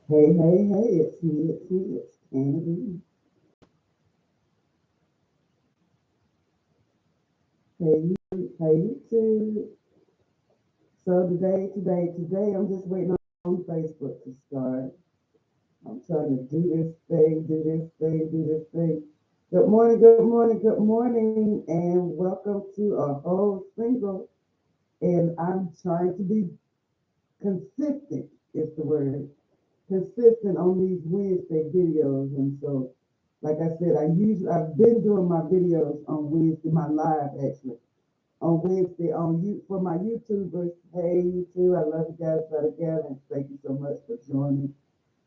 Hey, hey, hey, it's Kennedy. Hey, you too. So today, I'm just waiting on Facebook to start. I'm trying to do this thing. Good morning, and welcome to a whole single. And I'm trying to be consistent, is the word. Consistent on these Wednesday videos. And so, like I said, I've been doing my videos on Wednesday, my live actually on Wednesday on you for my YouTubers. Hey YouTube, I love you guys right again, and thank you so much for joining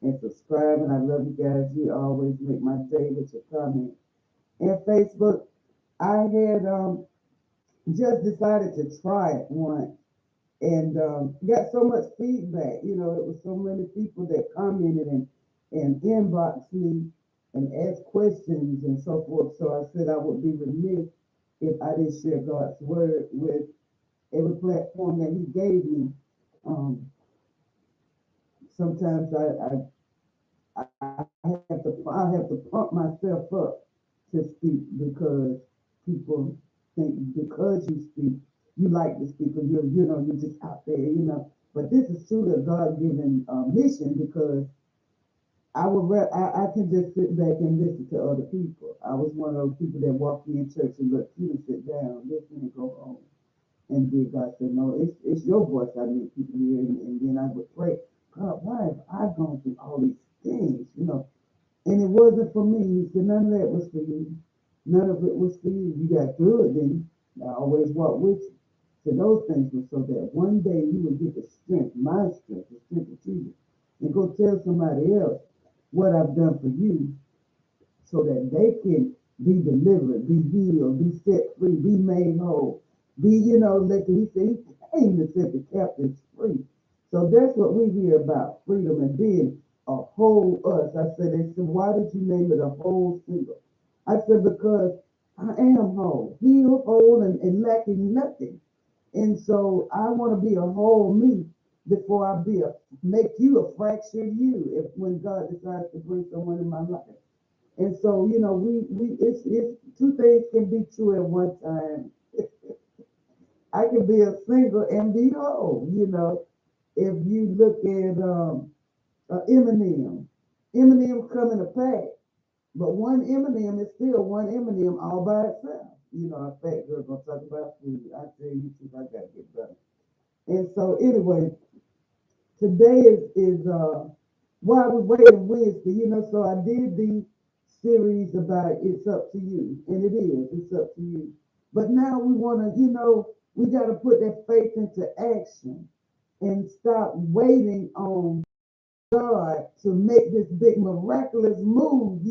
and subscribing. I love you guys. You always make my day with your comment. And Facebook, I had just decided to try it once and got so much feedback. It was so many people that commented and inboxed me and asked questions and so forth. So I said I would be remiss if I didn't share God's word with every platform that He gave me. Um, sometimes I have to pump myself up to speak because people think because you speak, you like to speak, or you're just out there. But this is truly a God given mission because I can just sit back and listen to other people. I was one of those people that walked in church and looked you to sit down, listen, and go home. And then God said, no, it's your voice I need people to hear. And then I would pray, God, why have I gone through all these things? And it wasn't for me. He said, none of that was for you. None of it was for you. You got through it then. I always walk with you. So those things were so that one day you would get the strength, my strength, the strength of Jesus, and go tell somebody else what I've done for you so that they can be delivered, be healed, be set free, be made whole. He said he came to set the captives free. So that's what we hear about freedom and being a whole us. They said, why did you name it a whole single? I said, because I am whole, healed, whole, and lacking nothing. And so I want to be a whole me before I make you a fractured you if when God decides to bring someone in my life. And so, it's two things can be true at one time. I can be a single and be whole. If you look at Eminem, Eminem come in a pack, but one Eminem is still one Eminem all by itself. A fat girl gonna talk about food. I tell you, I gotta get better. And so, anyway, today is why we waiting Wednesday. So I did the series about it's up to you, and it is. It's up to you. But now we want to, we got to put that faith into action and stop waiting on God to make this big miraculous move.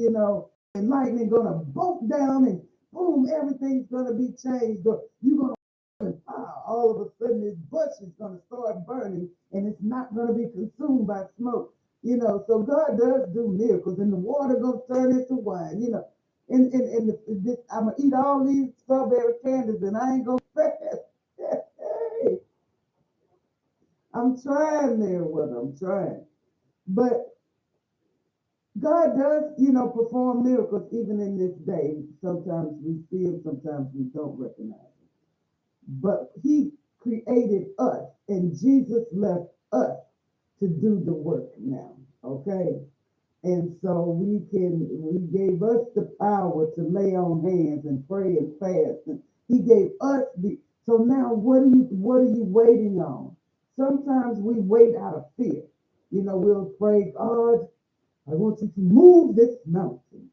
And lightning gonna bolt down and boom, everything's gonna be changed. Or you're gonna all of a sudden this bush is going to start burning and it's not going to be consumed by smoke. So God does do miracles and the water going to turn into wine. I'm going to eat all these strawberry candies and I ain't going to fast. Hey, I'm trying there what I'm trying. But God does, perform miracles even in this day. Sometimes we see them, sometimes we don't recognize them. But He created us, and Jesus left us to do the work now. Okay. And so we gave us the power to lay on hands and pray and fast. And He gave us so now what are you waiting on? Sometimes we wait out of fear. We'll pray, God, I want you to move this mountain.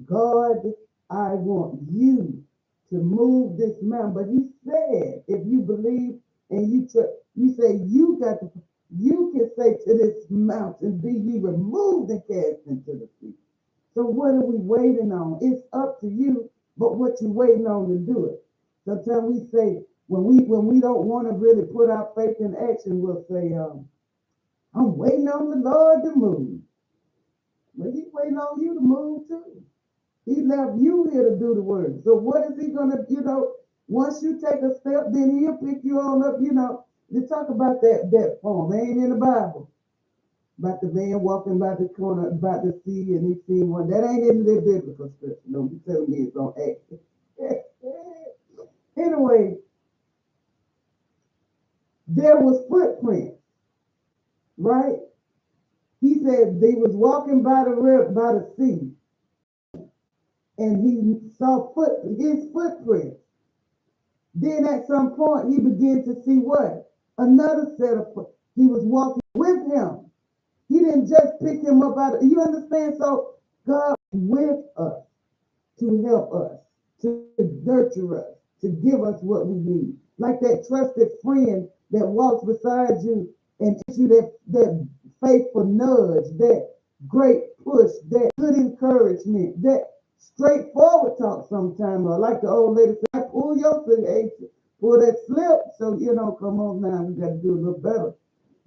God, I want you to move this mountain. But He said, if you believe and you say you can say to this mountain, be ye removed and cast into the sea. So what are we waiting on? It's up to you, but what you waiting on to do it. Sometimes we say when we don't want to really put our faith in action, we'll say, I'm waiting on the Lord to move. But He's waiting on you to move too. He left you here to do the work. So what is He gonna, once you take a step, then He'll pick you on up, to talk about that poem. It ain't in the Bible. about the man walking by the corner, about the sea, and he seen one. That ain't in the biblical scripture. Don't be telling me it's on act. Anyway, there was footprints, right? He said they was walking by the river, by the sea, and he saw his footprints. Then at some point he began to see what? Another set of foot. He was walking with him. He didn't just pick him up out of, you understand? So God with us to help us, to nurture us, to give us what we need. Like that trusted friend that walks beside you and gives you that faithful nudge, that great push, that good encouragement, that straightforward talk sometimes. Or like the old lady said, pull your thing, pull that slip. So, come on now, we got to do a little better.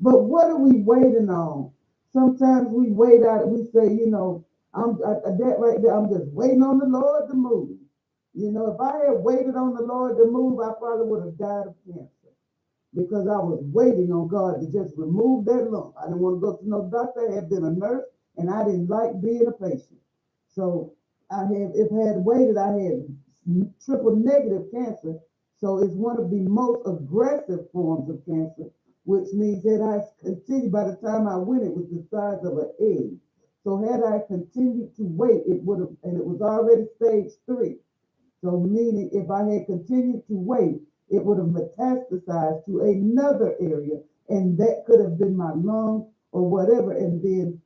But what are we waiting on? Sometimes we wait out, we say, that right there, I'm just waiting on the Lord to move. If I had waited on the Lord to move, I probably would have died of cancer because I was waiting on God to just remove that lump. I didn't want to go to no doctor. I had been a nurse and I didn't like being a patient. So if I had waited, I had triple negative cancer. So it's one of the most aggressive forms of cancer, which means that I continued, by the time I went, it was the size of an egg. So had I continued to wait, it would have, and it was already stage 3. So meaning if I had continued to wait, it would have metastasized to another area, and that could have been my lung or whatever. And then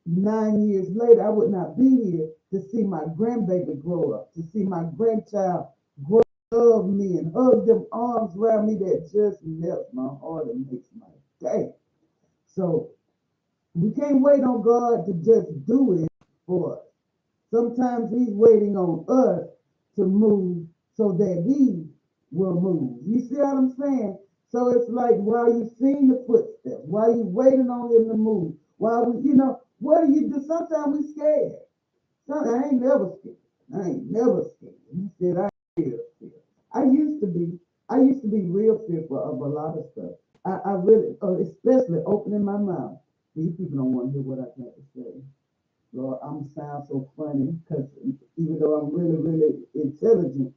9 years later, I would not be here to see my grandbaby grow up, to see my grandchild grow up me and hug them arms around me. That just melts my heart and makes my day. So we can't wait on God to just do it for us. Sometimes He's waiting on us to move so that He will move. You see what I'm saying? So it's like while you seeing the footsteps, while you waiting on Him to move, while we, what do you do? Sometimes we scared. I ain't never scared. I ain't never scared. You said I ain't real scared. I used to be. I used to be real fearful of a lot of stuff. I really, especially opening my mouth. These people don't want to hear what I got to say. Lord, I'm sound so funny because even though I'm really, really intelligent,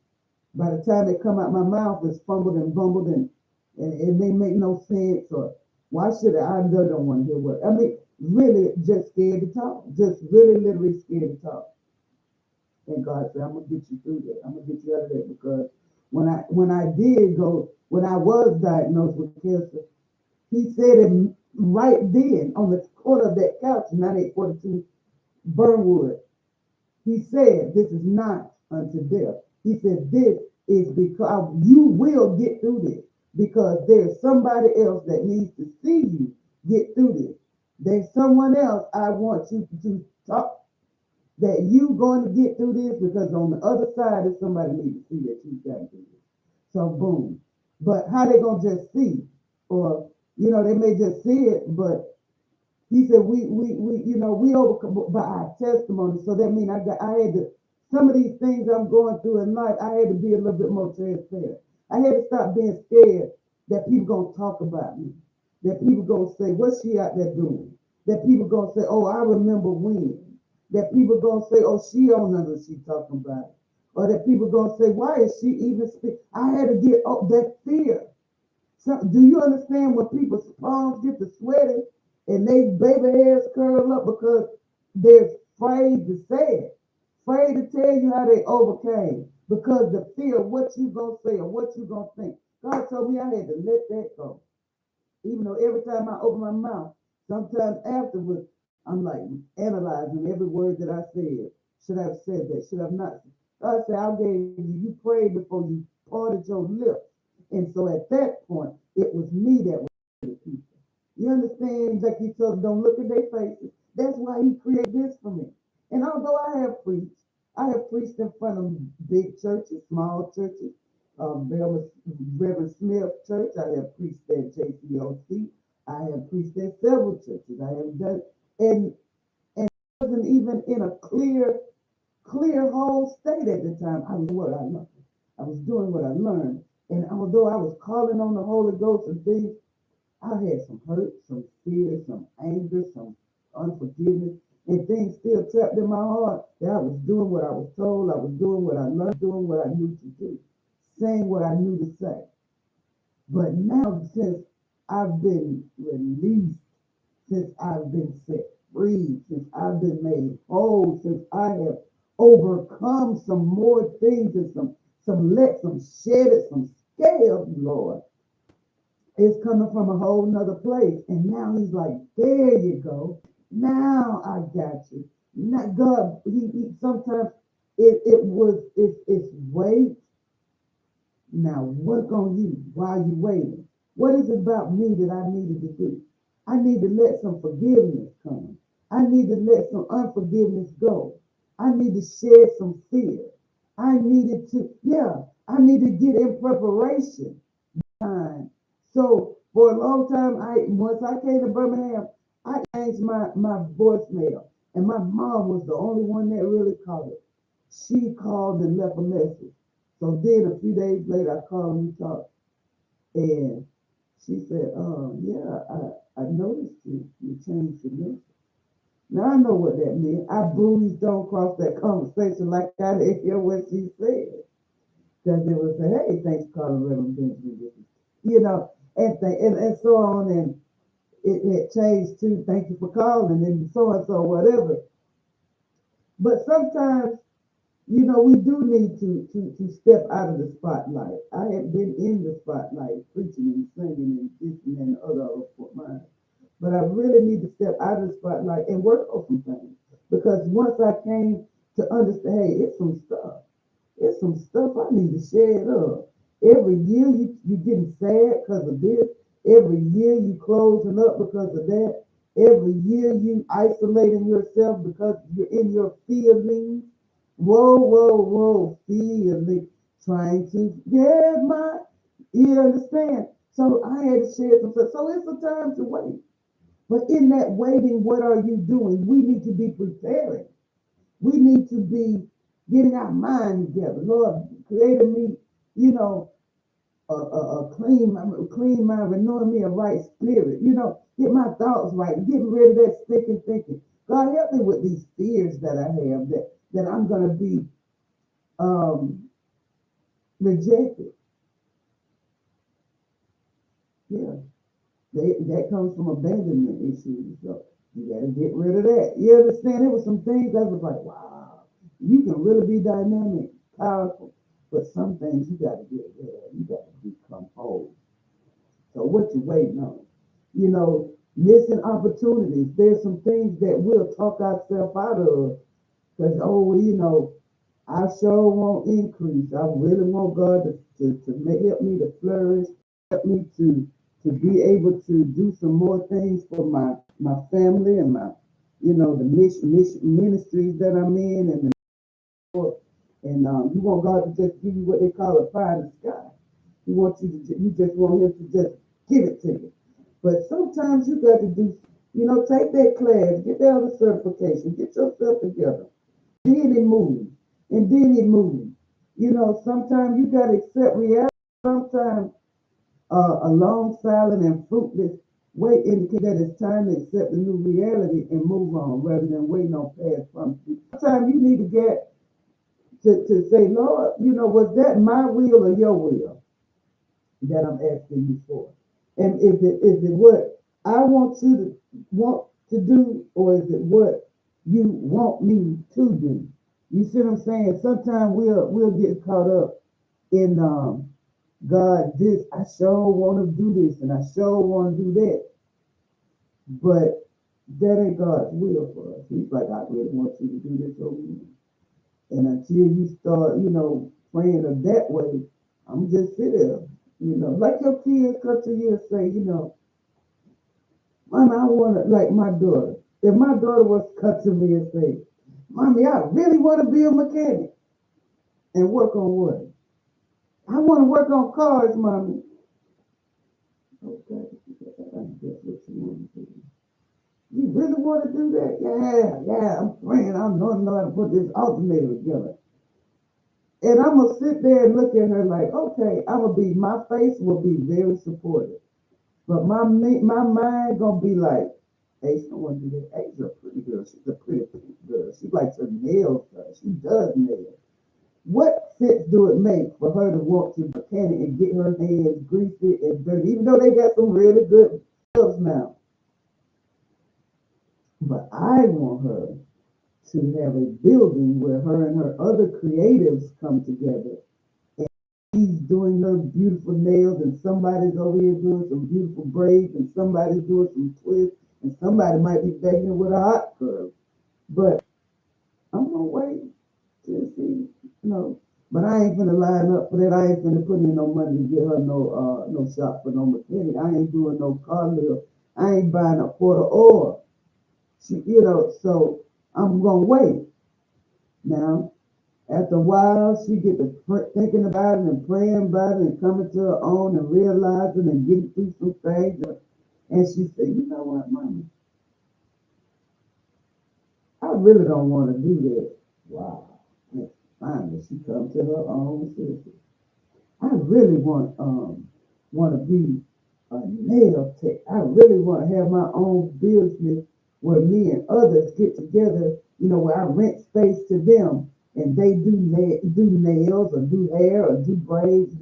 by the time it come out my mouth, it's fumbled and bumbled and it may make no sense. Or why should I don't want to hear what I mean? Really, just scared to talk. Just really, literally scared to talk. And God said, I'm gonna get you through that. I'm gonna get you out of that because when I was diagnosed with cancer, He said it right then on the corner of that couch, 9842 Burnwood. He said, this is not unto death. He said, this is because you will get through this because there's somebody else that needs to see you get through this. There's someone else I want you to talk that you going to get through this because on the other side is somebody needs to see that you got through this. So boom. But how they gonna just see? Or they may just see it, but He said we overcome by our testimony. So that means I had to, some of these things I'm going through in life, I had to be a little bit more transparent. I had to stop being scared that people gonna talk about me, that people gonna say, what's she out there doing? That people gonna say, oh, I remember when. That people gonna say, oh, she don't know what she talking about. Or that people gonna say, why is she even speak? I had to get that fear. So, do you understand when people's palms get to sweating and they baby hairs curl up because they're afraid to say it, afraid to tell you how they overcame because the fear of what you gonna say or what you gonna think. God told me I had to let that go. Even though every time I open my mouth, sometimes afterwards, I'm like analyzing every word that I said. Should I have said that? Should I have not? God said, I gave you, you prayed before you parted your lips. And so at that point, it was me that was the people. You understand? Like He told them, don't look at their faces. That's why He created this for me. And although I have preached in front of big churches, small churches, Reverend Smith Church. I have preached at JCOC. I have preached at several churches. I have done, and wasn't even in a clear whole state at the time. I was what I learned. I was doing what I learned, and although I was calling on the Holy Ghost and things, I had some hurt, some fear, some anger, some unforgiveness, and things still trapped in my heart that I was doing what I was told, I was doing what I learned, doing what I knew to do, saying what I knew to say. But now, since I've been released, since I've been set free, since I've been made whole, since I have overcome some more things and some shedded, some scales, Lord, it's coming from a whole nother place. And now he's like, there you go. Now I got you. Now God, he sometimes it's wait. Now work on you while you're waiting. What is it about me that I needed to do? I need to let some forgiveness come. I need to let some unforgiveness go. I need to shed some fear. I needed to, yeah, I need to get in preparation time. So for a long time, I once I came to Birmingham, I changed my voicemail, and my mom was the only one that really called it. She called and left a message. So then a few days later, I called and we talked, and she said, yeah, I noticed you changed your message. Now I know what that meant. I breezed on across that conversation like I didn't hear what she said. Because they would say, hey, thanks for calling Reverend Benjamin. You know, and so on. And it changed to thank you for calling and so, whatever. But sometimes, we do need to step out of the spotlight. I have been in the spotlight preaching and singing and this and other for mine. But I really need to step out of the spotlight and work on some things. Because once I came to understand, hey, it's some stuff. It's some stuff I need to shed up. Every year you getting sad because of this. Every year you closing up because of that. Every year you isolating yourself because you're in your feelings. Whoa, whoa, whoa, feeling. Trying to get you understand? So I had to share some stuff. So it's a time to wait. But in that waiting, what are you doing? We need to be preparing. We need to be getting our mind together. Lord, created me, you know, a clean mind, renewing me a right spirit. Get my thoughts right, getting rid of that stinking thinking. God, help me with these fears that I have that I'm going to be um, rejected. Yeah, that comes from abandonment issues. So you got to get rid of that. You understand? There were some things that was like, wow, you can really be dynamic, powerful, but some things you got to get rid of. You got to become whole. So what you waiting on? Missing opportunities. There's some things that we'll talk ourselves out of because I sure want increase. I really want God to help me to flourish, help me to be able to do some more things for my family and the mission ministries that I'm in and you want God to just give you what they call a pie in the sky. You just want him to just give it to you. But sometimes you got to take that class, get that other certification, get yourself together. Then it moves. And then it moves. Sometimes you got to accept reality. Sometimes a long, silent, and fruitless wait indicates that it's time to accept the new reality and move on rather than waiting on past promises. Sometimes you need to get to say, Lord, was that my will or your will that I'm asking you for? And is it what I want to do, or is it what you want me to do? You see what I'm saying? Sometimes we'll get caught up in God, this I sure want to do this and I sure want to do that. But that ain't God's will for us. He's like, I really want you to do this over here. And until you start, praying of that way, I'm just sit there. Like your kids come to you and say, Mom, I want to, like my daughter. If my daughter was to come to me and say, Mommy, I really want to be a mechanic and work on what? I want to work on cars, Mommy. Okay, that's what you want to do. You really want to do that? Yeah, I'm praying. I know how to put this alternator together. And I'm gonna sit there and look at her like, okay, my face will be very supportive. But my mind gonna be like, hey, someone do that. Hey, she's a pretty girl. She's a pretty girl. She likes her nails done. She does nails. What sense do it make for her to walk to the mechanic and get her hands greasy and dirty, even though they got some really good gloves now? But I want her to have a building where her and her other creatives come together. She's doing her beautiful nails, and somebody's over here doing some beautiful braids, and somebody's doing some twists, and somebody might be begging with a hot curve. But I'm gonna wait to see, you know. But I ain't finna line up for that. I ain't finna put in no money to get her no shop for no mechanic. I ain't doing no car lift. I ain't buying a quarter oil. So I'm gonna wait. Now, after a while, she get to thinking about it and praying about it and coming to her own and realizing and getting through some things. And she said, you know what, Mama, I really don't want to do that. Wow. And finally, she come to her own sister. I really want to be a nail tech. I really want to have my own business where me and others get together. Where I rent space to them and they do nails or do hair or do braids.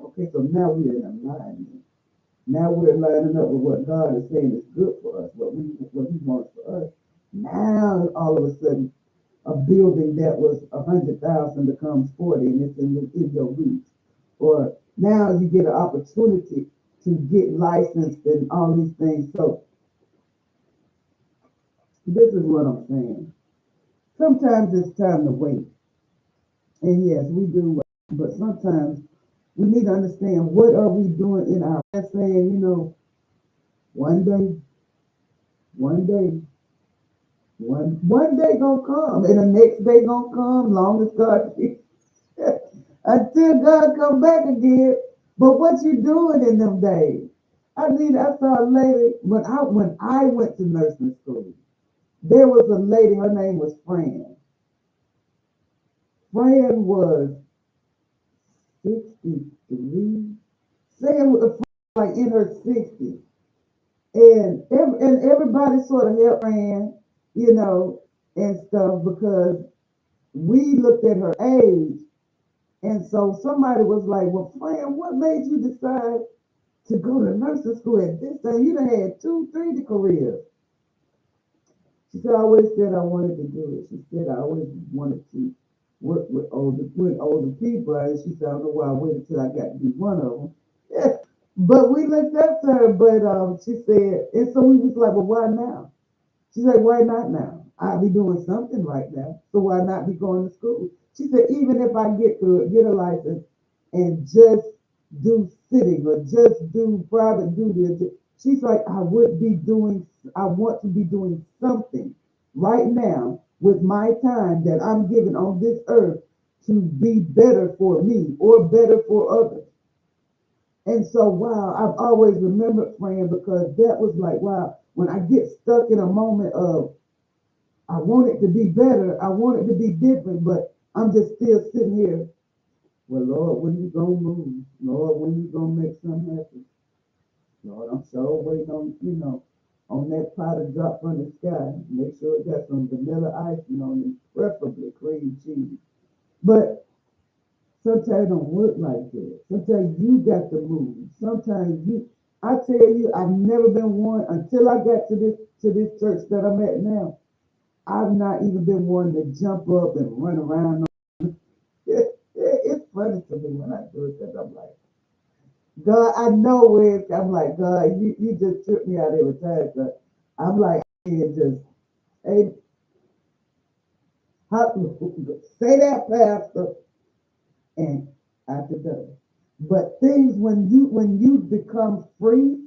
Okay, so now we're in alignment. Now we're lining up with what God is saying is good for us, what He wants for us. Now all of a sudden, a building that was 100,000 becomes 40, and it's in your reach. Or now you get an opportunity to get licensed and all these things. So this is what I'm saying. Sometimes it's time to wait, and yes, we do wait. But sometimes we need to understand what are we doing in our saying. One day, one day, one day gonna come, and the next day gonna come. Long as God until God come back again. But what you doing in them days? I saw a lady when I went to nursing school. There was a lady. Her name was Fran. Fran was 63. Saying like in her 60s, and everybody sort of helped Fran, you know, and stuff because we looked at her age. And so somebody was like, well, Fran, what made you decide to go to nursing school at this time? You done had two, three careers. She said, I always said I wanted to do it. She said, I always wanted to work with older people. And she said, I don't know why I waited till I got to be one of them. But we looked up to her, but she said, and so we was like, well, why now? She's like, why not now? I'll be doing something right now. So why not be going to school? She said, even if I get a license and just do sitting or just do private duty, she's like, I want to be doing something right now with my time that I'm given on this earth to be better for me or better for others. And so, wow, I've always remembered Fran because that was like, wow, when I get stuck in a moment of I want it to be better. I want it to be different, but I'm just still sitting here. Well, Lord, when you gonna move? Lord, when you gonna make something happen? Lord, I'm sure waiting on that pot to drop from the sky. Make sure it got some vanilla icing on it, preferably cream cheese. But sometimes it don't work like that. Sometimes you got to move. I tell you, I've never been one until I got to this church that I'm at now. I've not even been one to jump up and run around. It's funny to me when I do it because I'm like, God, I know where I'm like, God, you just trip me out every time. So I'm like, hey, just, hey, how, say that, Pastor, and out the door. But things when you become free,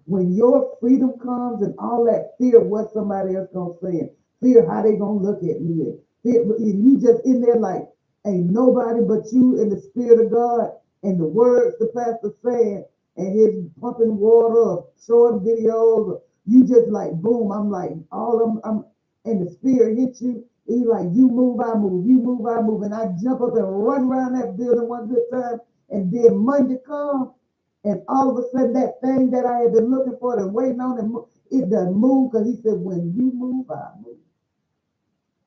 when your freedom comes and all that fear of what somebody else gonna say, and fear how they gonna look at me, and fear, and you just in there like ain't nobody but you and the spirit of God and the words the pastor saying and his pumping water or showing videos, or you just like boom. I'm like all of them, and the spirit hits you. He like you move, I move, you move, I move, and I jump up and run around that building one good time, and then Monday come. And all of a sudden, that thing that I had been looking for and waiting on, and it doesn't move because he said, when you move, I move.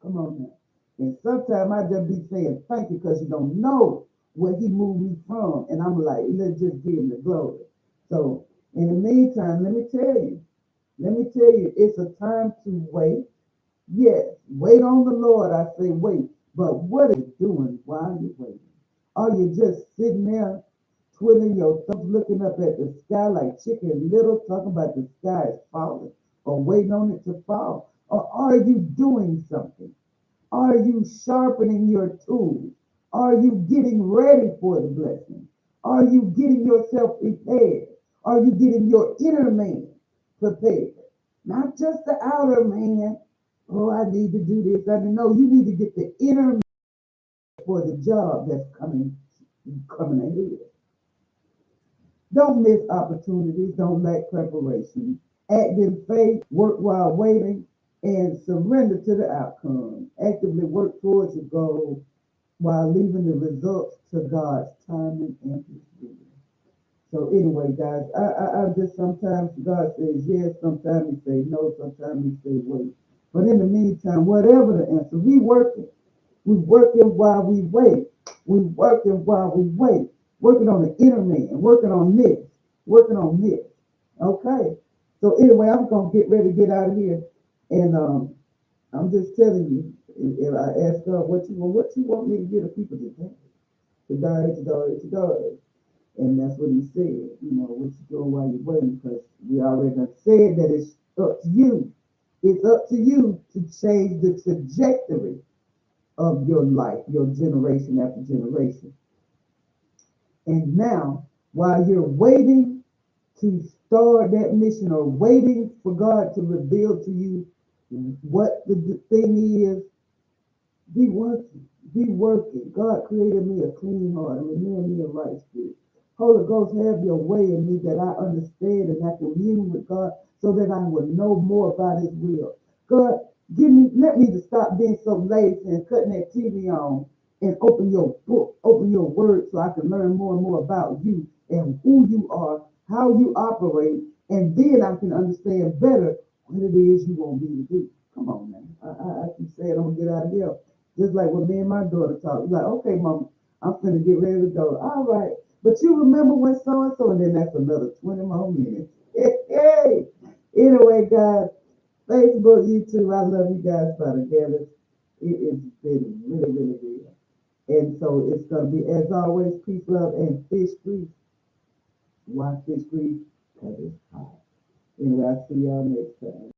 Come on now. And sometimes I just be saying thank you because you don't know where he moved me from. And I'm like, let's just give him the glory. So in the meantime, let me tell you, it's a time to wait. Yes, wait on the Lord. I say wait. But what are you doing while you're waiting? Are you just sitting there twiddling your thumbs, looking up at the sky like Chicken Little, talking about the sky is falling, or waiting on it to fall? Or are you doing something? Are you sharpening your tools? Are you getting ready for the blessing? Are you getting yourself prepared? Are you getting your inner man prepared? Not just the outer man. Oh, I need to do this. I know you need to get the inner man for the job that's coming ahead. Don't miss opportunities. Don't lack preparation. Act in faith, work while waiting, and surrender to the outcome. Actively work towards your goal while leaving the results to God's timing and His will. So anyway, guys, I just sometimes God says yes, sometimes He says no, sometimes He says wait. But in the meantime, whatever the answer, we working. We working while we wait. We working while we wait. Working on the inner man. Working on this. Working on this. Okay. So anyway, I'm gonna get ready to get out of here, and I'm just telling you. If I ask God what you want me to get the people to do, to die, to die, to die. And that's what he said. What you doing while you're waiting? Because we already done said that it's up to you. It's up to you to change the trajectory of your life, your generation after generation. And now, while you're waiting to start that mission or waiting for God to reveal to you what the thing is, be working. Be working. God created me a clean heart and renewed me a right spirit. Holy Ghost, have your way in me that I understand and I commune with God so that I will know more about His will. God, let me to stop being so lazy and cutting that TV on and open your book, open your word so I can learn more and more about you and who you are, how you operate, and then I can understand better what it is you want me to do. Come on, man. I keep saying I'm gonna get out of here. Just like when me and my daughter talk, like, okay, mom, I'm finna get ready to go. All right. But you remember when so and so, and then that's another 20 more minutes. Hey. Anyway, guys, Facebook, YouTube, I love you guys by together. It has been really, really good. And so it's gonna be, as always, peace, love, and fish grease. Why fish grease? Because it's hot. Anyway, I'll see y'all next time.